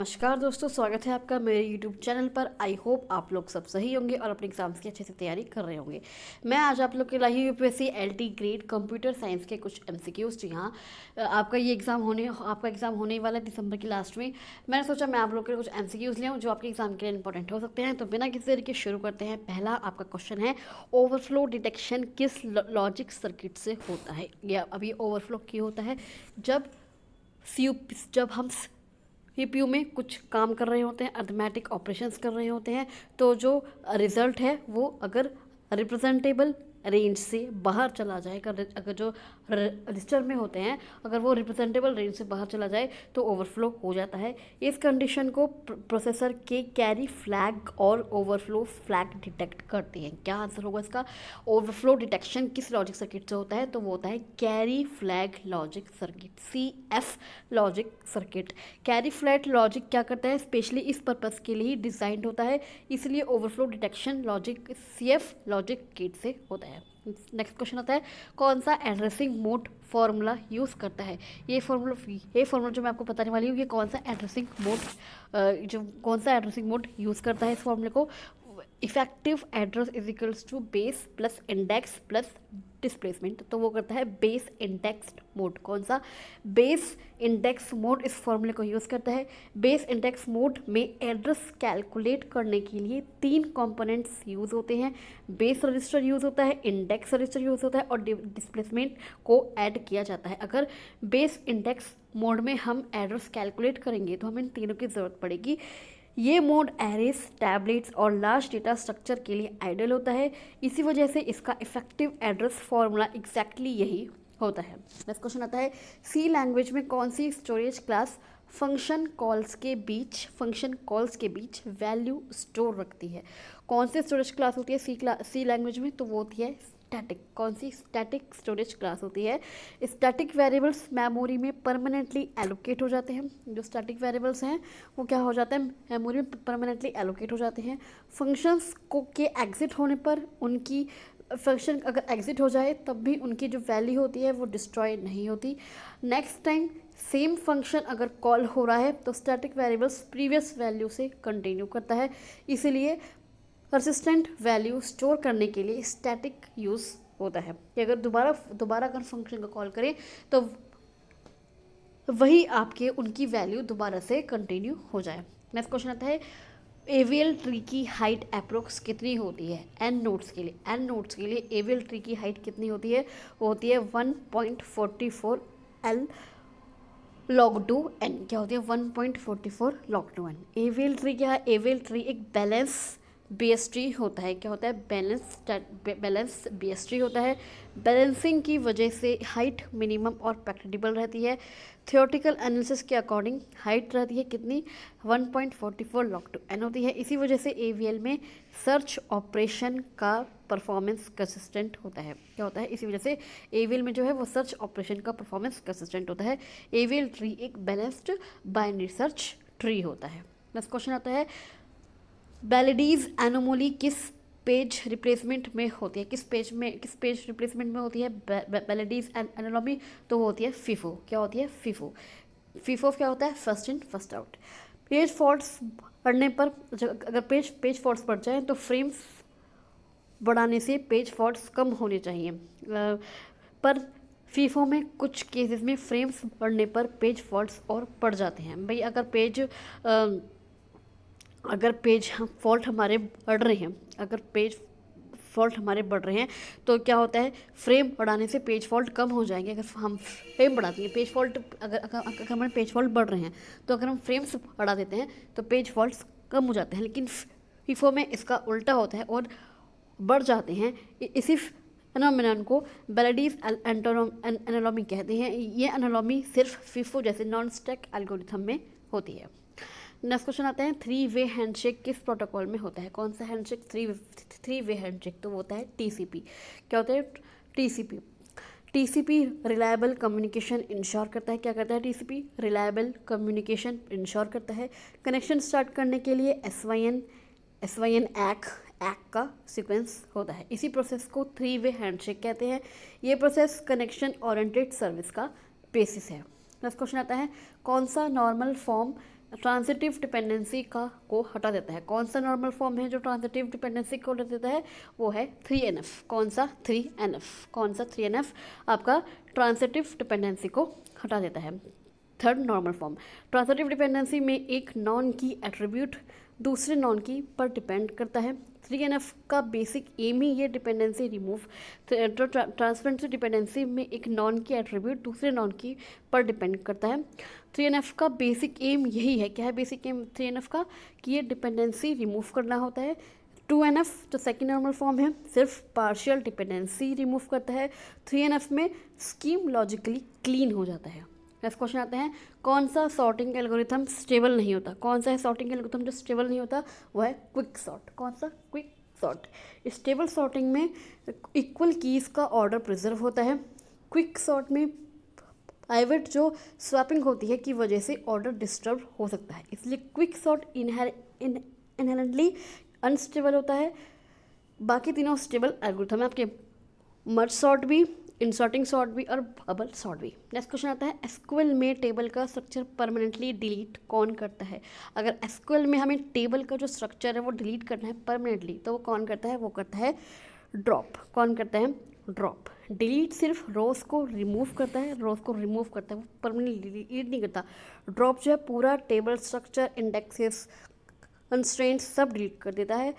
नमस्कार दोस्तों, स्वागत है आपका मेरे YouTube चैनल पर। आई होप आप लोग सब सही होंगे और अपने एग्जाम्स की अच्छे से तैयारी कर रहे होंगे। मैं आज आप लोग के लाई UPSC LT grade computer science के कुछ MCQs। जी हाँ, आपका एग्ज़ाम होने वाला है दिसंबर की लास्ट में। मैंने सोचा मैं आप लोग के लिए कुछ MCQs ले आऊँ जो आपके एग्जाम के लिए इंपॉर्टेंट हो सकते हैं। तो बिना किसी तरीके शुरू करते हैं। पहला आपका क्वेश्चन है, ओवरफ्लो डिटेक्शन किस लॉजिक सर्किट से होता है? या अभी ओवरफ्लो क्यों होता है? जब हम CPU में कुछ काम कर रहे होते हैं, अर्थमेटिक ऑपरेशंस कर रहे होते हैं, तो जो रिजल्ट है वो अगर रिप्रेजेंटेबल रेंज से बाहर चला जाए, अगर जो रजिस्टर में होते हैं अगर वो रिप्रेजेंटेबल रेंज से बाहर चला जाए तो ओवरफ्लो हो जाता है। इस कंडीशन को प्रोसेसर के कैरी फ्लैग और ओवरफ्लो फ्लैग डिटेक्ट करती हैं। क्या आंसर होगा इसका? ओवरफ्लो डिटेक्शन किस लॉजिक सर्किट से होता है? तो वो होता है carry flag logic circuit, CF logic circuit. Carry flag logic क्या करता है? स्पेशली इस पर्पज़ के लिए ही डिज़ाइन होता है, इसलिए overflow detection logic CF logic gate से होता है। नेक्स्ट क्वेश्चन आता है, कौन सा एड्रेसिंग मोड फॉर्मूला यूज़ करता है? ये फॉर्मूला जो मैं आपको बताने वाली हूँ, ये कौन सा एड्रेसिंग मोड यूज़ करता है इस फॉर्मूले को? Effective address is equals to base plus index plus displacement. तो वो करता है बेस इंडेक्स मोड। कौन सा? बेस इंडेक्स मोड इस फॉर्मूले को यूज़ करता है। बेस इंडेक्स मोड में एड्रेस कैलकुलेट करने के लिए 3 कंपोनेंट्स यूज़ होते हैं। बेस रजिस्टर यूज़ होता है, इंडेक्स रजिस्टर यूज़ होता है और डिस्प्लेसमेंट को ऐड किया जाता है। अगर बेस इंडेक्स मोड में हम एड्रेस कैलकुलेट करेंगे तो हमें इन तीनों की ज़रूरत पड़ेगी। ये मोड एरेस, टैबलेट्स और लार्ज डेटा स्ट्रक्चर के लिए आइडियल होता है। इसी वजह से इसका इफेक्टिव एड्रेस फॉर्मूला एग्जैक्टली यही होता है। नेक्स्ट क्वेश्चन आता है, सी लैंग्वेज में कौन सी स्टोरेज क्लास फंक्शन कॉल्स के बीच वैल्यू स्टोर रखती है? कौन सी स्टोरेज क्लास होती है सी लैंग्वेज में? तो वो होती है स्टैटिक। कौन सी? स्टैटिक स्टोरेज क्लास होती है। स्टैटिक वेरिएबल्स मेमोरी में परमानेंटली एलोकेट हो जाते हैं। जो स्टैटिक वेरिएबल्स हैं वो क्या हो जाते हैं? मेमोरी में परमानेंटली एलोकेट हो जाते हैं। फंक्शंस को के एग्जिट होने पर उनकी फंक्शन अगर एग्जिट हो जाए तब भी उनकी जो वैल्यू होती है वो डिस्ट्रॉय नहीं होती। नेक्स्ट टाइम सेम फंक्शन अगर कॉल हो रहा है तो स्टैटिक वेरिएबल्स प्रीवियस वैल्यू से कंटिन्यू करता है। इसीलिए परसिस्टेंट वैल्यू स्टोर करने के लिए स्टैटिक यूज़ होता है कि अगर दोबारा अगर फंक्शन का कॉल करें तो वही आपके उनकी वैल्यू दोबारा से कंटिन्यू हो जाए। नेक्स्ट क्वेश्चन आता है, एवियल ट्री की हाइट अप्रोक्स कितनी होती है? एन नोड्स के लिए एवियल ट्री की हाइट कितनी होती है? वो होती है 1.44 L log 2 n। क्या होती है? 1.44 log 2 n। एवियल ट्री क्या है? एवियल ट्री एक बैलेंस BST होता है। क्या होता है? बैलेंस BST होता है। बैलेंसिंग की वजह से हाइट मिनिमम और प्रेडिक्टेबल रहती है। थियोरेटिकल एनालिसिस के अकॉर्डिंग हाइट रहती है कितनी? 1.44 log 2 n होती है। इसी वजह से AVL में सर्च ऑपरेशन का परफॉर्मेंस कंसिस्टेंट होता है। क्या होता है? इसी वजह से AVL में जो है वो सर्च ऑपरेशन का परफॉर्मेंस कंसिस्टेंट होता है। AVL ट्री एक बैलेंस्ड बाइनरी सर्च ट्री होता है। नेक्स्ट क्वेश्चन आता है, बैलेडीज एनोमली किस पेज रिप्लेसमेंट में होती है? किस पेज रिप्लेसमेंट में होती है बैलेडीज एनोमली? तो वो होती है FIFO। क्या होती है? FIFO क्या होता है? First in first out. Page faults पढ़ने पर अगर पेज फॉल्ट्स बढ़ जाए तो फ्रेम्स बढ़ाने से पेज फॉल्ट्स कम होने चाहिए। पर FIFO में कुछ केसेस में फ्रेम्स बढ़ने पर पेज फॉल्ट्स और बढ़ जाते हैं। भाई अगर पेज फॉल्ट हमारे बढ़ रहे हैं तो क्या होता है? फ्रेम बढ़ाने से पेज फॉल्ट कम हो जाएंगे। अगर हम फ्रेम बढ़ाते हैं पेज फॉल्ट अगर हमारे पेज फॉल्ट बढ़ रहे हैं तो अगर हम फ्रेम्स बढ़ा देते हैं तो पेज फॉल्ट्स कम हो जाते हैं। लेकिन FIFO में इसका उल्टा होता है और बढ़ जाते हैं। इसी फिनोमेनन को बैलेडीज एनालॉमी कहते हैं। ये एनालॉमी सिर्फ FIFO जैसे नॉन स्टैक एल्गोरिथम में होती है। नेक्स्ट क्वेश्चन आते हैं, 3-वे हैंडशेक किस प्रोटोकॉल में होता है? कौन सा हैंडशेक? Three way handshake. तो वो होता है TCP। क्या होता है? TCP रिलायबल कम्युनिकेशन इंश्योर करता है। क्या करता है? TCP रिलायबल कम्युनिकेशन इंश्योर करता है। कनेक्शन स्टार्ट करने के लिए SYN ACK का सीक्वेंस होता है। इसी प्रोसेस को 3-वे हैंडशेक कहते हैं। ये प्रोसेस कनेक्शन ओरिएंटेड सर्विस का बेसिस है। नेक्स्ट क्वेश्चन आता है, कौन सा नॉर्मल फॉर्म ट्रांजिटिव डिपेंडेंसी का को हटा देता है। कौन सा नॉर्मल फॉर्म है जो ट्रांजिटिव डिपेंडेंसी को हटा देता है? वो है 3NF। कौन सा? 3NF। कौन सा? 3NF आपका ट्रांजिटिव डिपेंडेंसी को हटा देता है। Third normal form, transitive dependency में एक नॉन की एट्रीब्यूट दूसरे नॉन की पर डिपेंड करता है। 3NF का बेसिक एम ही ये डिपेंडेंसी रिमूव, ट्रांसपेरेंसी डिपेंडेंसी में एक नॉन की एट्रीब्यूट दूसरे नॉन की पर डिपेंड करता है। 3NF का बेसिक एम यही है। क्या है बेसिक एम 3NF का? कि ये डिपेंडेंसी रिमूव करना होता है। 2NF जो सेकेंड नॉर्मल फॉर्म है सिर्फ पार्शियल डिपेंडेंसी रिमूव करता है। 3NF में स्कीम लॉजिकली क्लीन हो जाता है। नेक्स्ट क्वेश्चन आते हैं, कौन सा सॉर्टिंग एल्गोरिथम स्टेबल नहीं होता? कौन सा है सॉर्टिंग एल्गोरिथम जो स्टेबल नहीं होता? वो है क्विक सॉर्ट। कौन सा? Quick sort. स्टेबल सॉर्टिंग में इक्वल कीज़ का ऑर्डर प्रिजर्व होता है। क्विक सॉर्ट में प्राइवेट जो स्वैपिंग होती है की वजह से ऑर्डर डिस्टर्ब हो सकता है, इसलिए क्विक सॉर्ट इनहेरेंटली अनस्टेबल होता है। बाकी तीनों स्टेबल एल्गोरिथम है आपके, मर्ज सॉर्ट भी, इंसर्टिंग सॉर्ट भी और बबल सॉर्ट भी। नेक्स्ट क्वेश्चन आता है, एसक्यूएल में टेबल का स्ट्रक्चर परमानेंटली डिलीट कौन करता है? अगर एसक्यूएल में हमें टेबल का जो स्ट्रक्चर है वो डिलीट करना है परमानेंटली तो वो कौन करता है? वो करता है ड्रॉप। कौन करता है? ड्रॉप। डिलीट सिर्फ रोज को रिमूव करता है, रोज को रिमूव करता है, वो परमानेंटली डिलीट नहीं करता। ड्रॉप जो है पूरा टेबल स्ट्रक्चर, इंडेक्सेस, कंस्ट्रेंट्स सब डिलीट कर देता है।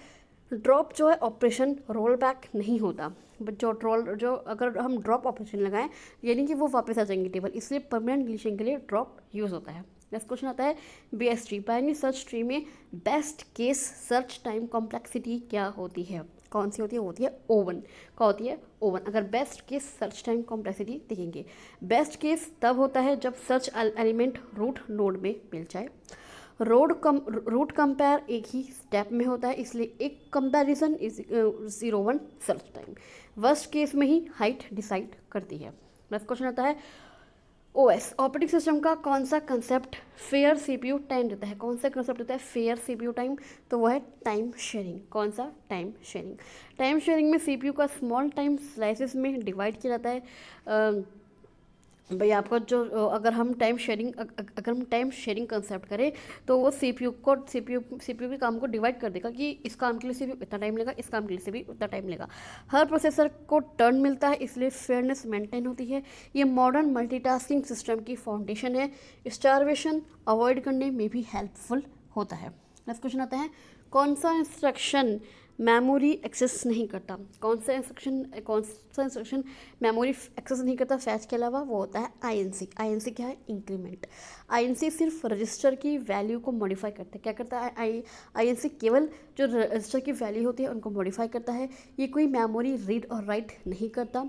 ड्रॉप जो है ऑपरेशन रोल बैक नहीं होता, बट जो अगर हम ड्रॉप ऑपरेशन लगाएं यानी कि वो वापस आ जाएंगे टेबल, इसलिए परमानेंट डिलीशन के लिए ड्रॉप यूज़ होता है। नेक्स्ट क्वेश्चन आता है, BS tree binary search tree में best case search time complexity क्या होती है? कौन सी होती है? होती है O1। क्या होती है? O1। अगर best case search time complexity देखेंगे, बेस्ट केस तब होता है जब सर्च एलिमेंट रूट नोड में मिल जाए। रूट कंपेयर एक ही स्टेप में होता है, इसलिए एक comparison is 0-1 search time. Worst case में ही हाइट डिसाइड करती है। नेक्स्ट क्वेश्चन आता है, OS ऑपरेटिंग सिस्टम का कौन सा कंसेप्ट फेयर CPU टाइम देता है? कौन सा कंसेप्ट देता है फेयर CPU टाइम? तो वो है टाइम शेयरिंग। कौन सा? Time sharing. टाइम शेयरिंग में CPU का स्मॉल टाइम स्लाइसेस में डिवाइड किया जाता है। भाई आपका जो अगर हम टाइम शेयरिंग कंसेप्ट करें तो वो CPU के काम को डिवाइड कर देगा कि इस काम के लिए CPU इतना टाइम लेगा, इस काम के लिए CPU उतना टाइम लेगा। हर प्रोसेसर को टर्न मिलता है, इसलिए फेयरनेस मेंटेन होती है। ये मॉडर्न मल्टीटास्किंग सिस्टम की फाउंडेशन है। स्टारवेशन अवॉइड करने में भी हेल्पफुल होता है। नेक्स्ट क्वेश्चन आता है, कौन सा इंस्ट्रक्शन मेमोरी एक्सेस नहीं करता? कौन सा इंस्ट्रक्शन मेमोरी एक्सेस नहीं करता फैच के अलावा? वो होता है INC। INC क्या है? इंक्रीमेंट। INC सिर्फ रजिस्टर की वैल्यू को मॉडिफाई करता है। क्या करता है INC? केवल जो रजिस्टर की वैल्यू होती है उनको मॉडिफाई करता है। ये कोई मेमोरी रीड और राइट नहीं करता।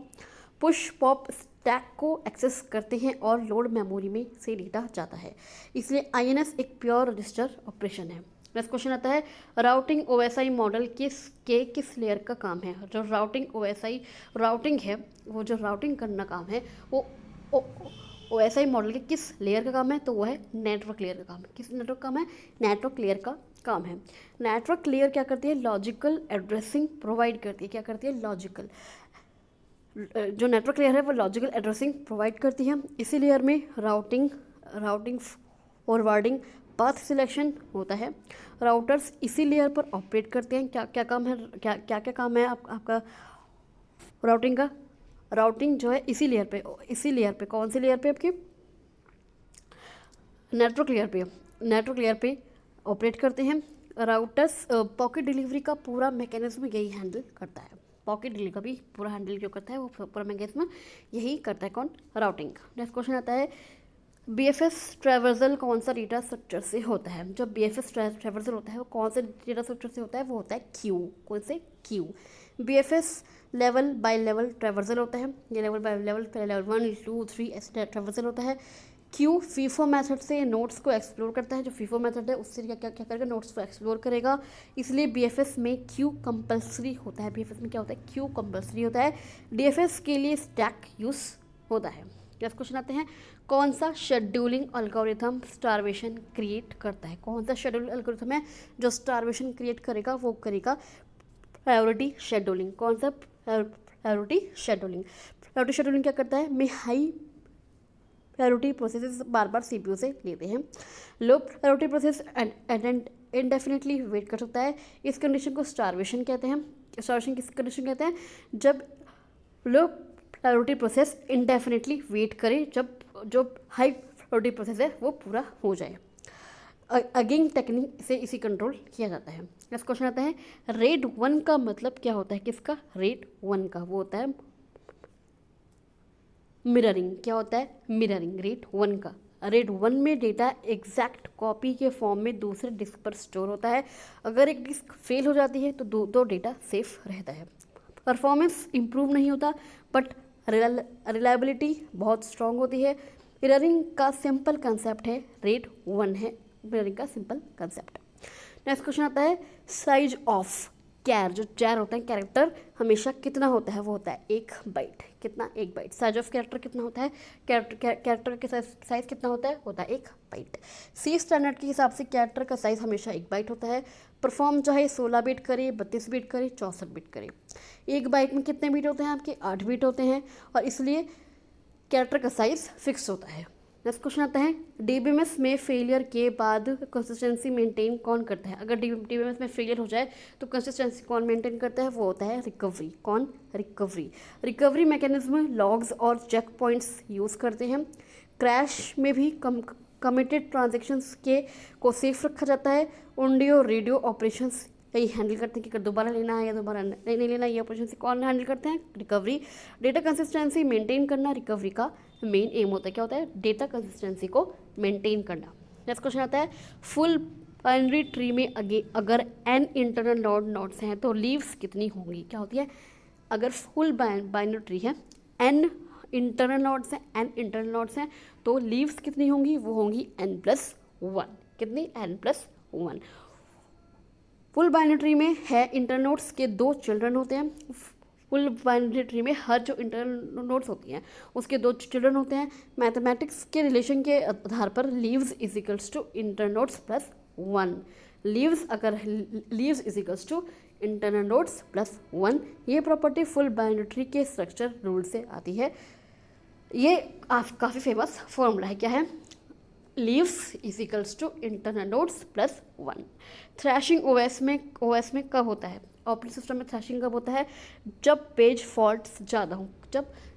पुश पॉप स्टैक को एक्सेस करते हैं और लोड मेमोरी में से डेटा जाता है, इसलिए INS एक प्योर रजिस्टर ऑपरेशन है। नेक्स्ट क्वेश्चन आता है, राउटिंग OSI मॉडल किस लेयर का काम है? जो राउटिंग है, वो जो राउटिंग करना काम है वो OSI मॉडल के किस लेयर का काम है? तो वो है नेटवर्क लेयर का काम है। किस नेटवर्क काम है? नेटवर्क लेयर का काम है। नेटवर्क लेयर क्या करती है? लॉजिकल एड्रेसिंग प्रोवाइड करती है। क्या करती है? लॉजिकल। जो नेटवर्क लेयर है वो लॉजिकल एड्रेसिंग प्रोवाइड करती है। इसी लेयर में राउटिंग फॉरवर्डिंग, पाथ सिलेक्शन होता है। राउटर्स इसी लेयर पर ऑपरेट करते हैं। क्या काम है? क्या काम है आपका राउटिंग का? राउटिंग जो है इसी लेयर पे कौन सी लेयर पे? आपकी नेटवर्क लेयर पे ऑपरेट करते हैं। राउटर्स पॉकेट डिलीवरी का पूरा मैकेनिज्म यही हैंडल करता है। पॉकेट डिलीवरी का भी पूरा हैंडल जो करता है वो पूरा मैकेनिज्म यही करता है। कौन? राउटिंग। नेक्स्ट क्वेश्चन आता है, BFS ट्रैवर्सल कौन सा डेटा स्ट्रक्चर से होता है? जो BFS ट्रैवर्सल होता है वो कौन से डेटा स्ट्रक्चर से होता है? वो होता है क्यू। कौन से? Q. BFS level by level traversal होता है। ये लेवल बाय लेवल, पहले लेवल 1, 2, 3 ऐसे ट्रैवर्सल होता है। क्यू FIFO मेथड से नोट्स को एक्सप्लोर करता है। जो FIFO मेथड है उससे क्या करेगा? नोट्स को एक्सप्लोर करेगा, इसलिए BFS में क्यू कंपल्सरी होता है। BFS में क्या होता है? क्यू कंपल्सरी होता है। DFS के लिए स्टैक यूज़ होता है। नेक्स्ट क्वेश्चन आते हैं, कौन सा शेड्यूलिंग एल्गोरिथम स्टारवेशन क्रिएट करता है? कौन सा शेड्यूलिंग एल्गोरिथम है जो स्टारवेशन क्रिएट करेगा? वो करेगा प्रायोरिटी शेड्यूलिंग। कौन सा? Priority scheduling. प्रायोरिटी शेड्यूलिंग क्या करता है? मैं हाई प्रायोरिटी प्रोसेस बार बार CPU से लेते हैं। Low priority process indefinitely wait कर सकता है। इस कंडीशन को स्टारवेशन कहते हैं। स्टारवेशन किस कंडीशन कहते हैं? जब low priority process indefinitely wait करे, जब जो हाई प्रायोरिटी प्रोसेस है वो पूरा हो जाए। अगेन टेक्निक से इसी कंट्रोल किया जाता है। नेक्स्ट क्वेश्चन आता है रेड 1 का मतलब क्या होता है? किसका? रेड 1 का। वो होता है मिररिंग। क्या होता है? मिररिंग। रेड 1 का। रेड 1 में डेटा एग्जैक्ट कॉपी के फॉर्म में दूसरे डिस्क पर स्टोर होता है। अगर एक डिस्क फेल हो जाती है तो दो डेटा सेफ रहता है। परफॉर्मेंस इंप्रूव नहीं होता बट रिलायबिलिटी बहुत स्ट्रांग होती है। मिररिंग का सिंपल कंसेप्ट है रेड 1 है मिररिंग का सिंपल कंसेप्ट। नेक्स्ट क्वेश्चन आता है साइज ऑफ कैर। जो चैर होता है कैरेक्टर हमेशा कितना होता है? वो होता है 1 बाइट। कितना? 1 बाइट। साइज ऑफ कैरेक्टर कितना होता है? कैरेक्टर के साइज कितना होता है? होता है 1 बाइट। सी स्टैंडर्ड के हिसाब से कैरेक्टर का साइज हमेशा 1 बाइट होता है। परफॉर्म चाहे 16 बिट करे, 32 बिट करे, 64 बिट करे। 1 बाइट में कितने बिट होते हैं आपके? 8 बिट होते हैं और इसलिए कैरेक्टर का साइज फिक्स होता है। नेक्स्ट क्वेश्चन आता है डीबीएमएस में फेलियर के बाद कंसिस्टेंसी मेंटेन कौन करता है? अगर डीबीएमएस में फेलियर हो जाए तो कंसिस्टेंसी कौन मेंटेन करता है? वो होता है रिकवरी। कौन? रिकवरी। रिकवरी मैकेनिज्म लॉग्स और चेक पॉइंट्स यूज़ करते हैं। क्रैश में भी कमिटेड ट्रांजेक्शंस को सेफ रखा जाता है। ऑडियो रेडियो ऑपरेशंस यही हैंडल करते हैं कि अगर दोबारा लेना है या दोबारा नहीं लेना है, ये ऑपरेशन से कौन हैंडल करते हैं? रिकवरी। डेटा कंसिस्टेंसी मेंटेन करना रिकवरी का मेन एम होता है। क्या होता है? डेटा कंसिस्टेंसी को मेंटेन करना। नेक्स्ट क्वेश्चन आता है फुल बाइनरी ट्री में अगर n इंटरनल नोड्स हैं तो लीव्स कितनी होंगी? क्या होती है? अगर फुल बाइनरी ट्री है, n इंटरनल नोड्स हैं तो लीव्स कितनी होंगी? वो होंगी n+1। कितनी? n+1। फुल बाइनरी ट्री में है इंटरनोड्स के 2 चिल्ड्रन होते हैं। फुल बाइनरी ट्री में हर जो इंटरनल नोड्स होती हैं उसके 2 चिल्ड्रन होते हैं। मैथमेटिक्स के रिलेशन के आधार पर leaves is equals to internodes +1। Leaves is equals to internal nodes +1। ये प्रॉपर्टी फुल बाइनरी ट्री के स्ट्रक्चर रूल से आती है। ये काफ़ी फेमस फॉर्मूला है। क्या है? Leaves is equals to internal nodes +1। Thrashing OS में कब होता है? ऑपरेटिंग सिस्टम में थ्रैशिंग कब होता है? जब पेज फॉल्ट्स ज़्यादा हों।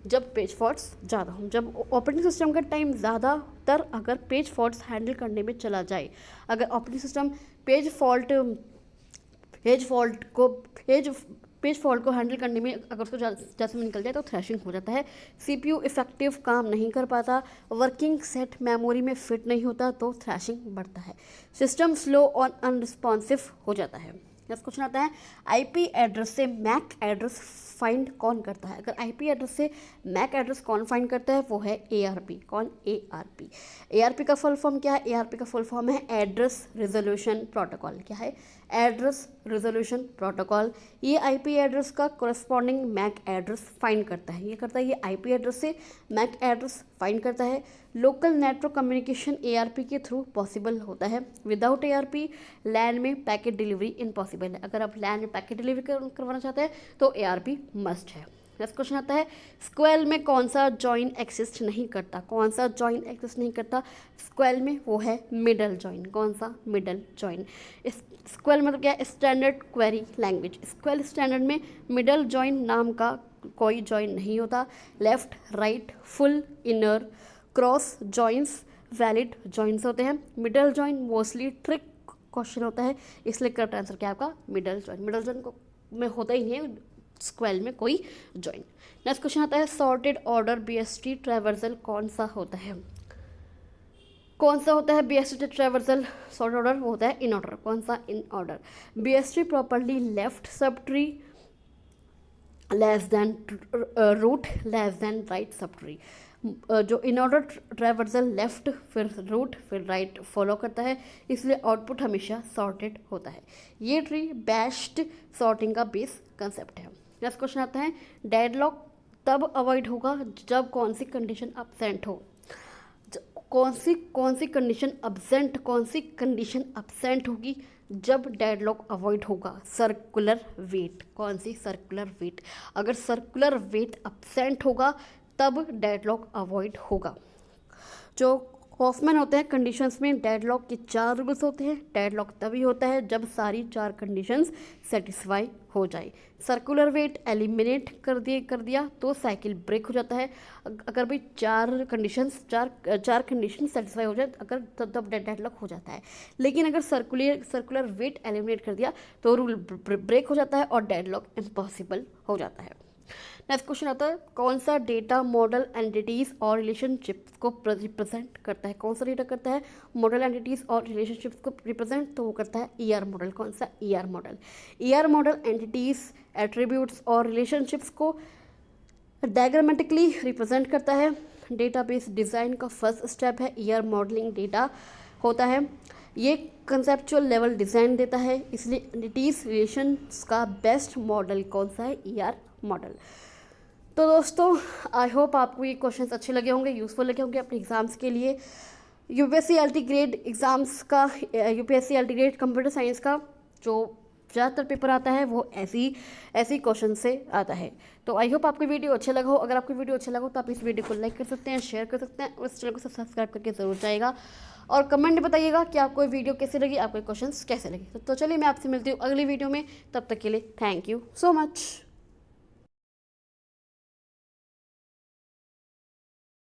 जब पेज फॉल्ट्स ज़्यादा हों, जब ऑपरेटिंग सिस्टम का टाइम ज़्यादातर अगर पेज फॉल्ट्स हैंडल करने में चला जाए, अगर ऑपरेटिंग सिस्टम पेज फॉल्ट को हैंडल करने में अगर उसको ज़्यादा समय निकल जाए तो थ्रैशिंग हो जाता है। CPU इफेक्टिव काम नहीं कर पाता, वर्किंग सेट मेमोरी में फिट नहीं होता तो थ्रैशिंग बढ़ता है। सिस्टम स्लो और अनरिस्पॉन्सिव हो जाता है। नेक्स्ट क्वेश्चन आता है IP एड्रेस से मैक एड्रेस फाइंड कौन करता है? अगर IP एड्रेस से मैक एड्रेस कौन फाइंड करता है? वो है ARP। कौन? ARP। ARP का फुल फॉर्म क्या है? ARP का फुल फॉर्म है एड्रेस रिजोल्यूशन प्रोटोकॉल। क्या है? Address resolution protocol. ये IP एड्रेस का कोरस्पॉन्डिंग मैक एड्रेस फाइंड करता है। ये IP एड्रेस से मैक एड्रेस फाइंड करता है। लोकल नेटवर्क कम्युनिकेशन ARP के थ्रू पॉसिबल होता है। विदाउट ARP लैन में पैकेट डिलीवरी इम्पॉसिबल है। अगर आप लैन में पैकेट डिलीवरी करवाना चाहते हैं तो ARP मस्ट है। नेक्स्ट क्वेश्चन आता है स्क्वेल में कौन सा जॉइन एक्सिस्ट नहीं करता? कौन सा जॉइन एक्सिस्ट नहीं करता स्क्वेल में? वो है मिडल जॉइन। कौन सा? Middle join. स्क्वेल मतलब क्या है? Standard query language. SQL standard में मिडल जॉइन नाम का कोई जॉइन नहीं होता। Left, right, full, inner, cross joins valid joins होते हैं। Middle join mostly trick question होता है, इसलिए करेक्ट आंसर क्या है आपका? Middle join. मिडल जॉइन को में होता ही नहीं है स्क्वेल में कोई जॉइन। नेक्स्ट क्वेश्चन आता है सॉर्टेड ऑर्डर BST ट्रैवर्सल कौन सा होता है? कौन सा होता है BST ट्रैवर्सल सॉर्ट ऑर्डर? वो होता है इन ऑर्डर। कौन सा? In order. BST properly left sub tree less than root less than right sub tree. जो इन ऑर्डर ट्रैवर्सल लेफ्ट फिर रूट फिर राइट फॉलो करता है, इसलिए आउटपुट हमेशा सॉर्टेड होता है। ये ट्री बेस्ट सॉर्टिंग का बेस कंसेप्ट है। नेक्स्ट क्वेश्चन आता है डेडलॉक तब अवॉइड होगा जब कौन सी कंडीशन एब्सेंट हो? कौन सी कंडीशन एब्सेंट होगी जब डेडलॉक अवॉइड होगा? Circular wait. कौन सी? Circular wait. अगर सर्कुलर वेट एब्सेंट होगा तब डेडलॉक अवॉइड होगा। जो हॉफमैन होते हैं कंडीशंस में डेडलॉक के 4 रूल्स होते हैं। डेडलॉक तभी होता है जब सारी 4 कंडीशंस सेटिस्फाई हो जाए। सर्कुलर वेट एलिमिनेट कर दिया तो साइकिल ब्रेक हो जाता है। अगर भाई 4 कंडीशन सेटिस्फाई हो जाए अगर तब डेडलॉक हो जाता है। लेकिन अगर सर्कुलर वेट एलिमिनेट कर दिया तो रूल ब्रेक हो जाता है और डेडलॉक इम्पॉसिबल हो जाता है। नेक्स्ट क्वेश्चन आता है, कौन सा डेटा मॉडल एंटिटीज और रिलेशनशिप्स को रिप्रेजेंट करता है? कौन सा डेटा करता है मॉडल एंटिटीज और रिलेशनशिप्स को रिप्रेजेंट? तो वो करता है ईआर मॉडल। कौन सा? ER model. ER model entities, attributes और रिलेशनशिप्स को डायग्रामेटिकली रिप्रेजेंट करता है। डेटाबेस डिज़ाइन का फर्स्ट स्टेप है ईआर मॉडलिंग। डेटा होता है ये कंसेप्चुअल लेवल डिज़ाइन देता है, इसलिए एंटिटीज रिलेशंस का बेस्ट मॉडल कौन सा है? ER model. तो दोस्तों आई होप आपको ये क्वेश्चंस अच्छे लगे होंगे, यूज़फुल लगे होंगे अपने एग्ज़ाम्स के लिए। यूपीएससी एलटी ग्रेड एग्ज़ाम्स का, UPSC LT grade computer science का जो ज़्यादातर पेपर आता है वो ऐसी क्वेश्चन से आता है। तो आई होप आपको वीडियो अच्छा लगा हो। अगर आपको वीडियो अच्छा लगा हो तो आप इस वीडियो को लाइक कर सकते हैं, शेयर कर सकते हैं और इस चैनल को सब्सक्राइब करके ज़रूर जाएगा और कमेंट में बताइएगा कि आपको वीडियो कैसे लगी, आपके क्वेश्चंस कैसे लगे। तो चलिए मैं आपसे मिलती हूँ अगली वीडियो में, तब तक के लिए थैंक यू सो मच।